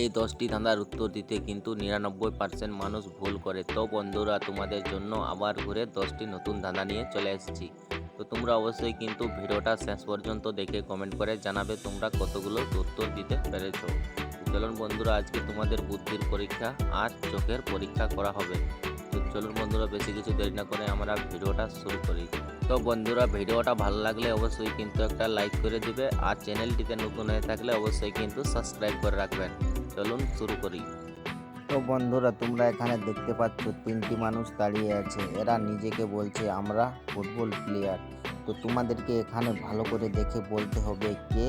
এই 10টি ধাঁধার উত্তর দিতে কিন্তু 99% মানুষ ভুল করে। তো বন্ধুরা, তোমাদের জন্য আবার ঘুরে 10টি নতুন ধাঁধা নিয়ে চলে এসেছি। তো তোমরা অবশ্যই কিন্তু ভিডিওটা শেষ পর্যন্ত দেখে কমেন্ট করে জানাবে তোমরা কতগুলো উত্তর দিতে পেরেছো। চলুন বন্ধুরা, আজকে তোমাদের বুদ্ধির পরীক্ষা আর চোখের পরীক্ষা করা হবে। তো চলুন বন্ধুরা, বেশি কিছু দেরি না করে আমরা ভিডিওটা শুরু করি। তো বন্ধুরা, ভিডিওটা ভালো লাগলে অবশ্যই কিন্তু একটা লাইক করে দিবে, আর চ্যানেলটিতে নতুন হয়ে থাকলে অবশ্যই কিন্তু সাবস্ক্রাইব করে রাখবেন। চলুন শুরু করি। তো বন্ধুরা, তোমরা এখানে দেখতে পাচ্ছ তিনটি মানুষ দাঁড়িয়ে আছে। এরা নিজেকে বলছে আমরা ফুটবল প্লেয়ার। তো তোমাদেরকে এখানে ভালো করে দেখে বলতে হবে কে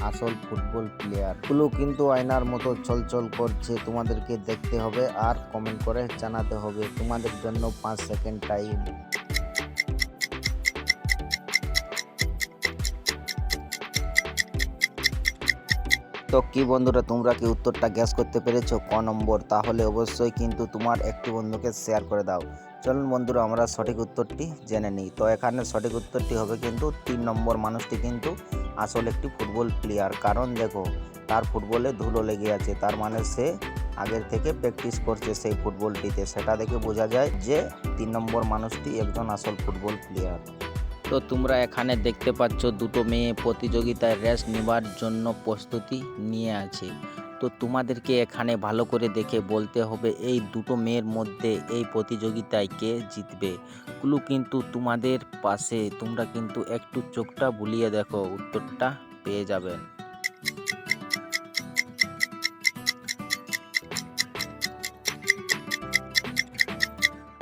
আসল ফুটবল প্লেয়ার। গুলো কিন্তু আয়নার মতো চলচল করছে, তোমাদেরকে দেখতে হবে আর কমেন্ট করে জানাতে হবে। তোমাদের জন্য 5 সেকেন্ড টাইম। তো কি বন্ধুরা, তোমরা কি উত্তরটা গ্যাস করতে পেরেছো ক নম্বর? তাহলে অবশ্যই কিন্তু তোমার একটি বন্ধুকে শেয়ার করে দাও। চলুন বন্ধুরা, আমরা সঠিক উত্তরটি জেনে নিই। তো এখানে সঠিক উত্তরটি হবে কিন্তু 3 নম্বর মানুষটি কিন্তু আসলে একটি ফুটবল প্লেয়ার। কারণ দেখো, তার ফুটবলে ধুলো লেগে আছে, তার মানে সে আগের থেকে প্র্যাকটিস করছে সেই ফুটবলটিতে। সেটা দেখে বোঝা যায় যে 3 নম্বর মানুষটি একজন আসল ফুটবল প্লেয়ার। তো তোমরা এখানে দেখতে পাচ্ছ দুটো মেয়ে প্রতিযোগিতায় রেস নেবার জন্য প্রস্তুতি নিয়ে আছে। তো তোমাদেরকে এখানে ভালো করে দেখে বলতে হবে এই দুটো মেয়ের মধ্যে এই প্রতিযোগিতায় কে জিতবে। ক্লু কিন্তু তোমাদের পাশে, তোমরা কিন্তু একটু চোখটা বুলিয়ে দেখো, উত্তরটা পেয়ে যাবেন।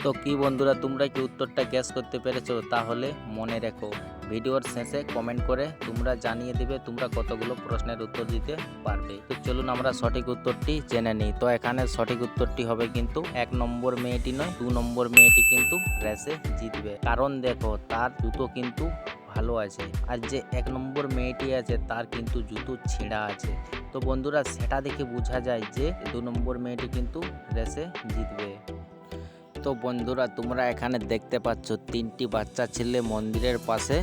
তো কি বন্ধুরা, তোমরা কি উত্তরটা গ্যাস করতে পেরেছো? তাহলে মনে রেখো, ভিডিওর শেষে কমেন্ট করে তোমরা জানিয়ে দিবে তোমরা কতগুলো প্রশ্নের উত্তর দিতে পারবে। তো চলুন আমরা সঠিক উত্তরটি জেনে নিই। তো এখানে সঠিক উত্তরটি হবে কিন্তু 1 নম্বর মেয়েটি নয়, 2 নম্বর মেয়েটি কিন্তু রেসে জিতবে। কারণ দেখো, তার জুতো কিন্তু ভালো আছে, আর যে 1 নম্বর মেয়েটি আছে তার কিন্তু জুতো ছেঁড়া আছে। তো বন্ধুরা, সেটা দেখে বোঝা যায় যে 2 নম্বর মেয়েটি কিন্তু রেসে জিতবে। তো বন্ধুরা, তোমরা এখানে দেখতে পাচ্ছ 3টি বাচ্চা ছেলে মন্দিরের পাশে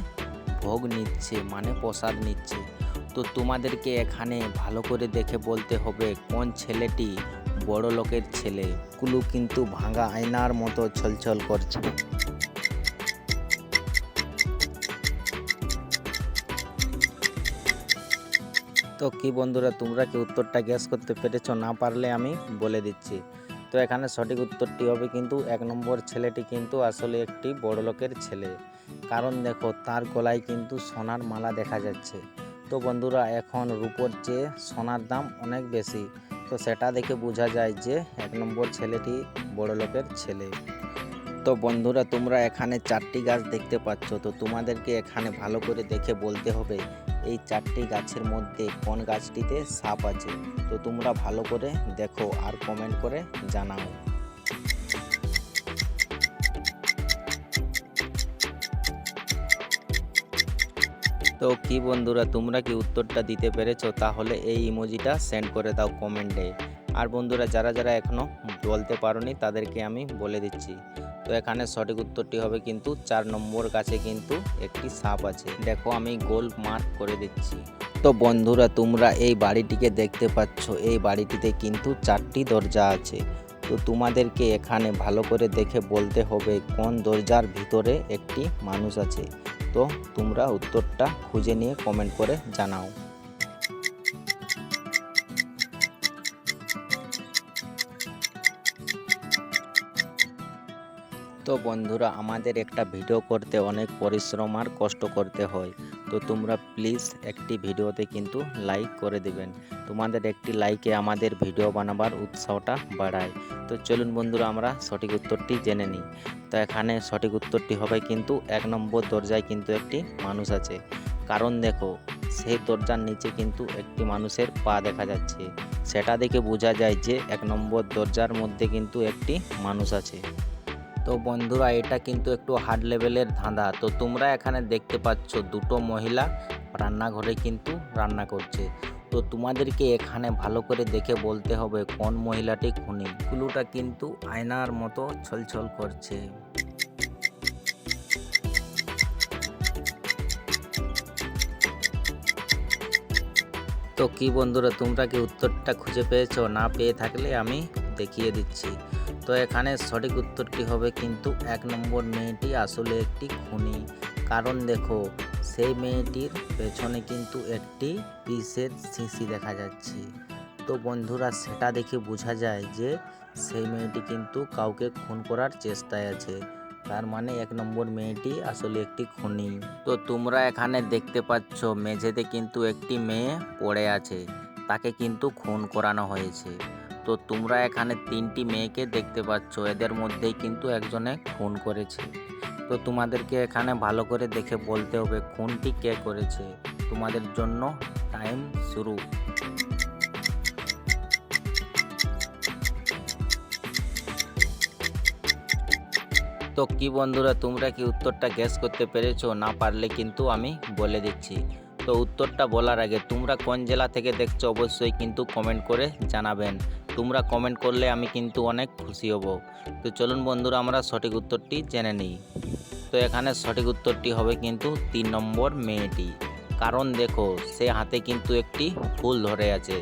ভোগ নিচ্ছে, মানে প্রসাদ নিচ্ছে। তো তোমাদেরকে এখানে ভালো করে দেখে বলতে হবে কোন ছেলেটি বড় লোকের ছেলে। কুলু কিন্তু ভাঙা আয়নার মতো ছলছল করছে। তো কি বন্ধুরা, তোমরা কি উত্তরটা গ্যাস করতে পেরেছো? না পারলে আমি বলে দিচ্ছি। তো এখানে সঠিক উত্তরটি হবে কিন্তু 1 নম্বর ছেলেটি কিন্তু আসলে একটি বড় লোকের ছেলে। কারণ দেখো, তার গলায় কিন্তু সোনার মালা দেখা যাচ্ছে। তো বন্ধুরা, এখন রূপোর চেয়ে সোনার দাম অনেক বেশি। তো সেটা দেখে বোঝা যায় যে 1 নম্বর ছেলেটি বড় লোকের ছেলে। তো বন্ধুরা, তোমরা এখানে 4টি গাছ দেখতে পাচ্ছ। তো তোমাদেরকে এখানে ভালো করে দেখে বলতে হবে এই 4টি গাছের মধ্যে কোন গাছটিতে সাপ আছে। তো তোমরা ভালো করে দেখো আর কমেন্ট করে জানাও। তো কি বন্ধুরা, তোমরা কি উত্তরটা দিতে পেরেছো? তাহলে এই ইমোজিটা সেন্ড করে দাও কমেন্টে। আর বন্ধুরা, যারা যারা এখনো বলতে পারোনি তাদেরকে আমি বলে দিচ্ছি। তো এখানে সঠিক উত্তরটি হবে কিন্তু 4 নম্বর গাছে কিন্তু একটি সাপ আছে। দেখো, আমি গোল মার্ক করে দিচ্ছি। তো বন্ধুরা, তোমরা এই বাড়িটিকে দেখতে পাচ্ছ। এই বাড়িটিতে কিন্তু 4টি দরজা আছে। তো তোমাদেরকে এখানে ভালো করে দেখে বলতে হবে কোন দরজার ভিতরে একটি মানুষ আছে। তো তোমরা উত্তরটা খুঁজে নিয়ে কমেন্ট করে জানাও। তো বন্ধুরা, আমাদের একটা ভিডিও করতে অনেক পরিশ্রম আর কষ্ট করতে হয়। তো তোমরা প্লিজ একটি ভিডিওতে কিন্তু লাইক করে দেবেন। তোমাদের একটি লাইকে আমাদের ভিডিও বানাবার উৎসাহটা বাড়ায়। তো চলুন বন্ধুরা, আমরা সঠিক উত্তরটি জেনে নিই। তো এখানে সঠিক উত্তরটি হবে কিন্তু 1 নম্বর দরজায় কিন্তু একটি মানুষ আছে। কারণ দেখো, সেই দরজার নিচে কিন্তু একটি মানুষের পা দেখা যাচ্ছে। সেটা দেখে বোঝা যায় যে 1 নম্বর দরজার মধ্যে কিন্তু একটি মানুষ আছে। তো বন্ধুরা, এটা কিন্তু একটু হার্ড লেভেলের ধাঁধা। তো তোমরা এখানে দেখতে পাচ্ছ দুটো মহিলা রান্নাঘরে কিন্তু রান্না করছে। তো তোমাদেরকে এখানে ভালো করে দেখে বলতে হবে কোন মহিলাটি খুনি। কুলুটা কিন্তু আয়নার মতো ছলছল করছে। তো কি বন্ধুরা, তোমরা কি উত্তরটা খুঁজে পেয়েছো? না পেয়ে থাকলে আমি দেখিয়ে দিচ্ছি। তো এখানে সঠিক উত্তরটি হবে কিন্তু 1 নম্বর মেয়েটি আসলে একটি খুনি। কারণ দেখো, সেই মেয়েটির পেছনে কিন্তু একটি বিষের শিশি দেখা যাচ্ছে। তো বন্ধুরা, সেটা দেখে বোঝা যায় যে সেই মেয়েটি কিন্তু কাউকে খুন করার চেষ্টায় আছে। তার মানে 1 নম্বর মেয়েটি আসলে একটি খুনি। তো তোমরা এখানে দেখতে পাচ্ছ মেঝেতে কিন্তু একটি মেয়ে পড়ে আছে, তাকে কিন্তু খুন করানো হয়েছে। তো তোমরা এখানে 3টি মেয়েকে দেখতে পাচ্ছ, এদের মধ্যেই কিন্তু একজনে খুন করেছে। তো তোমাদেরকে এখানে ভালো করে দেখে বলতে হবে খুনটি কে করেছে। তোমাদের জন্য টাইম শুরু। তো কি বন্ধুরা, তোমরা কি উত্তরটা গেস করতে পেরেছো? না পারলে কিন্তু আমি বলে দিচ্ছি। তো উত্তরটা বলার আগে তোমরা কোন জেলা থেকে দেখছো অবশ্যই কিন্তু কমেন্ট করে জানাবেন। তোমরা কমেন্ট করলে আমি কিন্তু অনেক খুশি হব। তো চলুন বন্ধুরা, আমরা সঠিক উত্তরটি জেনে নিই। তো এখানে সঠিক উত্তরটি হবে কিন্তু 3 নম্বর মেয়েটি। কারণ দেখো, সে হাতে কিন্তু একটি ফুল ধরে আছে,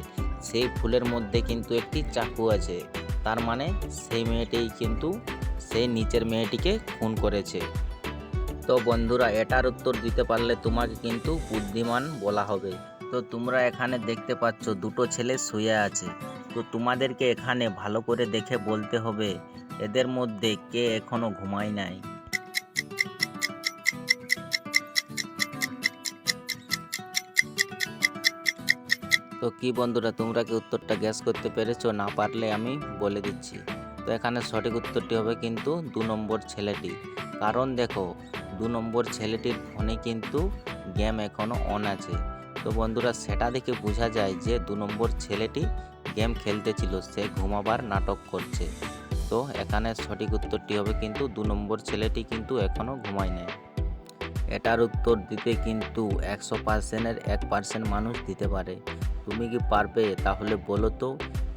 সেই ফুলের মধ্যে কিন্তু একটি চাকু আছে। তার মানে সেই মেয়েটিই কিন্তু সেই নিচের মেয়েটিকে খুন করেছে। তো বন্ধুরা, এটার উত্তর দিতে পারলে তোমাকে কিন্তু বুদ্ধিমান বলা হবে। তো তোমরা এখানে দেখতে পাচ্ছ দুটো ছেলে শুয়ে আছে। তো তোমাদেরকে এখানে ভালো করে দেখে বলতে হবে এদের মধ্যে কে এখনো ঘুমায় নাই। তো কি বন্ধুরা, তোমরা কি উত্তরটা গ্যাস করতে পেরেছো? না পারলে আমি বলে দিচ্ছি। তো এখানে সঠিক উত্তরটি হবে কিন্তু 2 নম্বর ছেলেটি। কারণ দেখো, 2 নম্বর ছেলেটির ফোনে কিন্তু গেম এখনও অন আছে। তো বন্ধুরা, সেটা দেখে বোঝা যায় যে 2 নম্বর ছেলেটি গেম খেলতেছিল, সে ঘুমাবার নাটক করছে। তো এখানে সঠিক উত্তরটি হবে কিন্তু 2 নম্বর ছেলেটি কিন্তু এখনও ঘুমায় নাই। এটার উত্তর দিতে কিন্তু 100%-এর 1% মানুষ দিতে পারে। তুমি কি পারবে? তাহলে বলো তো,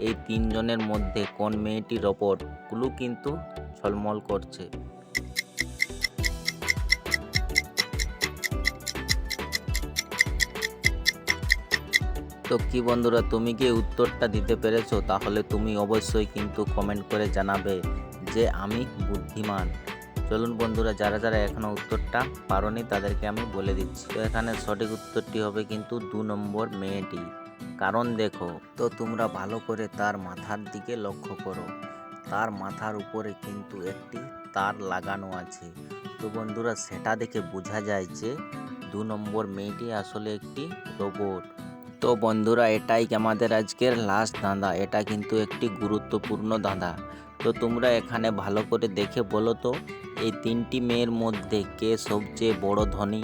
এই 3 জনের মধ্যে কোন মেয়েটি রোবট? ক্লু কিন্তু ঝলমল করছে। তো কি বন্ধুরা, তুমি কি উত্তরটা দিতে পেরেছো? তাহলে তুমি অবশ্যই কিন্তু কমেন্ট করে জানাবে যে আমি বুদ্ধিমান। চলুন বন্ধুরা, যারা যারা এখনও উত্তরটা পারোনি তাদেরকে আমি বলে দিচ্ছি। তো এখানে সঠিক উত্তরটি হবে কিন্তু 2 নম্বর মেয়েটি। কারণ দেখো, তো তোমরা ভালো করে তার মাথার দিকে লক্ষ্য করো। তার মাথার উপরে কিন্তু একটি তার লাগানো আছে। তো বন্ধুরা, সেটা দেখে বোঝা যায় যে 2 নম্বর মেয়েটি আসলে একটি রোবট। তো বন্ধুরা, এটাই আমাদের আজকের লাস্ট ধাঁধা। এটা কিন্তু একটি গুরুত্বপূর্ণ ধাঁধা। তো তোমরা এখানে ভালো করে দেখে বলো তো, এই 3টি মেয়ের মধ্যে কে সবচেয়ে বড় ধনী?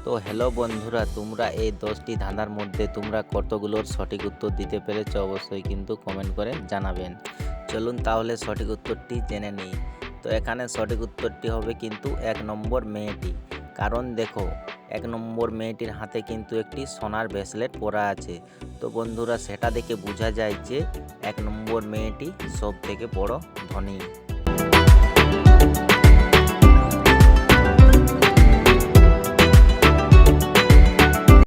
তো হ্যালো বন্ধুরা, তোমরা এই 10টি ধাঁধার মধ্যে তোমরা কতগুলোর সঠিক উত্তর দিতে পেরেছো অবশ্যই কিন্তু কমেন্ট করে জানাবেন। চলুন তাহলে সঠিক উত্তরটি জেনে নিই। তো এখানে সঠিক উত্তরটি হবে কিন্তু 1 নম্বর মেয়েটি। কারণ দেখো, 1 নম্বর মেয়েটির হাতে কিন্তু একটি সোনার ব্রেসলেট পরা আছে। তো বন্ধুরা, সেটা দেখে বোঝা যায় যে 1 নম্বর মেয়েটি সব থেকে বড় ধনী।